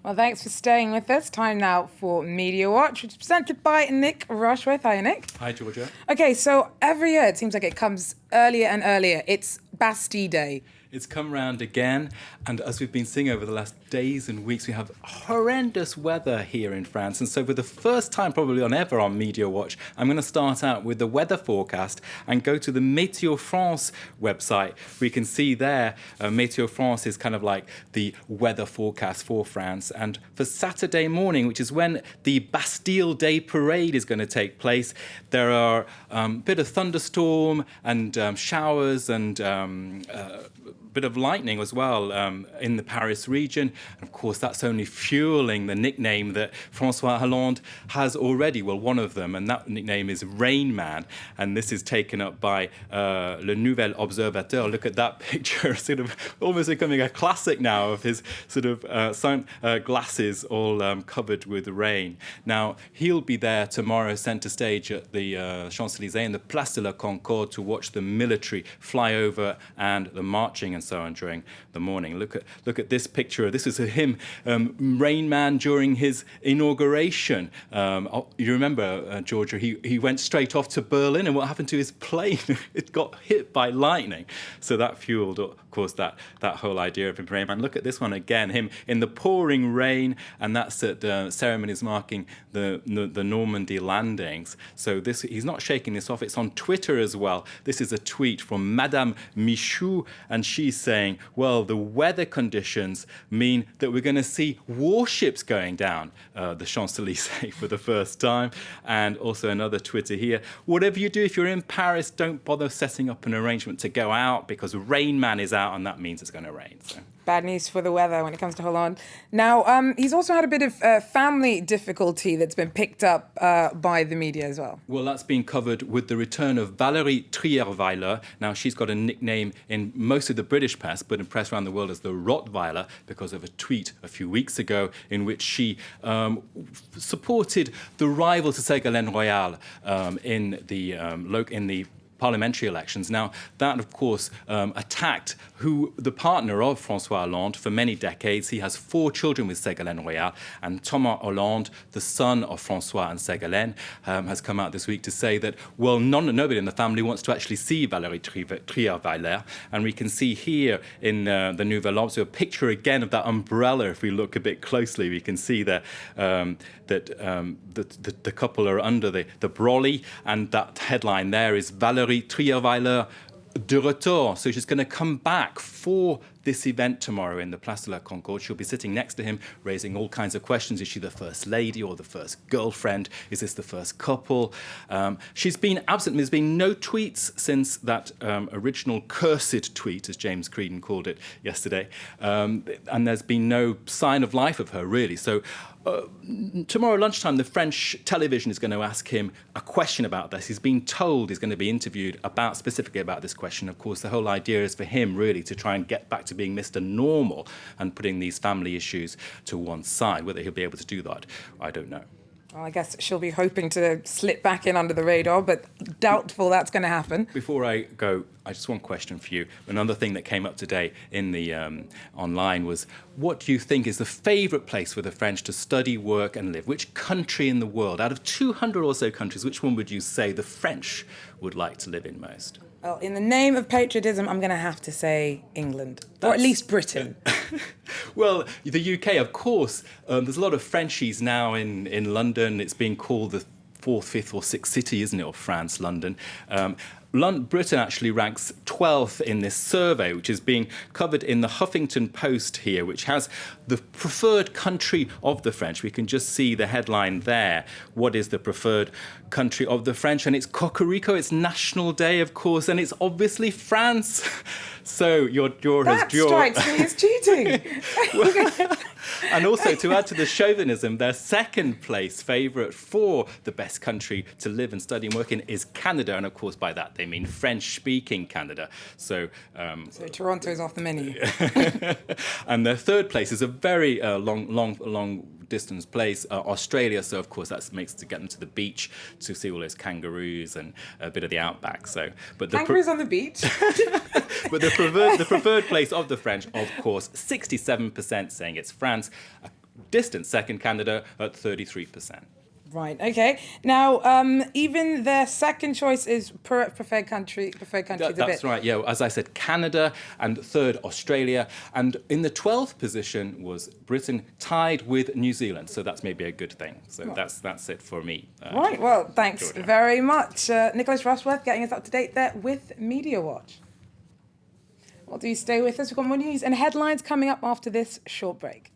Well, thanks for staying with us. Time now for Media Watch, which is presented by Nick Rushworth. Hi, Nick. Hi, Georgia. Okay, so every year it seems like it comes earlier and earlier. It's Bastille Day. It's come round again, and as we've been seeing over the last days and weeks, we have horrendous weather here in France. And so for the first time probably on ever on Media Watch, I'm going to start out with the weather forecast and go to the Météo France website. We can see there, Météo France is kind of like the weather forecast for France. And for Saturday morning, which is when the Bastille Day parade is going to take place, there are a bit of thunderstorm and showers and bit of lightning as well in the Paris region. And of course, that's only fueling the nickname that François Hollande has already. Well, one of them, and that nickname is Rain Man. And this is taken up by Le Nouvel Observateur. Look at that picture, sort of almost becoming a classic now of his sort of glasses all covered with rain. Now, he'll be there tomorrow, centre stage at the Champs-Élysées in the Place de la Concorde to watch the military fly over and the marching and so on during the morning. Look at this picture. This is him, Rain Man, during his inauguration. You remember, Georgia, he went straight off to Berlin, and what happened to his plane? It got hit by lightning. So that fueled, of course, that whole idea of him, Rain Man. Look at this one again, him in the pouring rain, and that's at ceremonies marking the Normandy landings. So he's not shaking this off. It's on Twitter as well. This is a tweet from Madame Michou, and she's saying, well, the weather conditions mean that we're going to see warships going down the Champs-Élysées for the first time. And also another Twitter here, whatever you do, if you're in Paris, don't bother setting up an arrangement to go out because Rain Man is out, and that means it's going to rain. So. Bad news for the weather when it comes to Hollande. Now, he's also had a bit of family difficulty that's been picked up by the media as well. Well, that's been covered with the return of Valérie Trierweiler. Now, she's got a nickname in most of the British press, but in press around the world as the Rottweiler, because of a tweet a few weeks ago in which she supported the rival to Ségolène Royal in the parliamentary elections. Now, that, of course, attacked the partner of François Hollande for many decades. He has 4 children with Ségolène Royal, and Thomas Hollande, the son of François and Ségolène, has come out this week to say that, well, nobody in the family wants to actually see Valérie Trierweiler. And we can see here in the Nouvel Observateur a picture again of that umbrella. If we look a bit closely, we can see that the couple are under the brolly, and that headline there is Valérie Trierweiler de retour. So she's going to come back for this event tomorrow in the Place de la Concorde. She'll be sitting next to him, raising all kinds of questions. Is she the first lady or the first girlfriend? Is this the first couple? She's been absent. There's been no tweets since that original cursed tweet, as James Creedon called it yesterday. And there's been no sign of life of her, really. So tomorrow lunchtime, the French television is going to ask him a question about this. He's been told he's going to be interviewed specifically about this question. Of course, the whole idea is for him, really, to try and get back to being Mr. Normal and putting these family issues to one side. Whether he'll be able to do that, I don't know. Well, I guess she'll be hoping to slip back in under the radar, but doubtful that's going to happen. Before I go, I just one question for you. Another thing that came up today in the online was, what do you think is the favourite place for the French to study, work and live? Which country in the world, out of 200 or so countries, which one would you say the French would like to live in most? Well, in the name of patriotism, I'm going to have to say England, or at least Britain. Well, the UK, of course. There's a lot of Frenchies now in London. It's being called the 4th, 5th or 6th city, isn't it, of France, London. Britain actually ranks 12th in this survey, which is being covered in the Huffington Post here, which has the preferred country of the French. We can just see the headline there. What is the preferred country of the French? And it's Cocorico, it's National Day, of course, and it's obviously France. So your draw has drawn. That strikes me as cheating. And also, to add to the chauvinism, their second place favourite for the best country to live and study and work in is Canada. And of course, by that, they mean French-speaking Canada. So Toronto's off the menu. And their third place is a very long distance place, Australia. So of course that makes to get them to the beach to see all those kangaroos and a bit of the outback. But kangaroos on the beach. But the preferred place of the French, of course, 67% saying it's France. distant second, Canada at 33%. Right. Okay. Now, even their second choice is preferred country. That's right. Yeah. As I said, Canada, and third, Australia, and in the 12th position was Britain, tied with New Zealand. So that's maybe a good thing. So that's it for me. Right. Well, thanks Georgia. very much, Nicholas Rushworth, getting us up to date there with Media Watch. Well, do you stay with us? We've got more news and headlines coming up after this short break.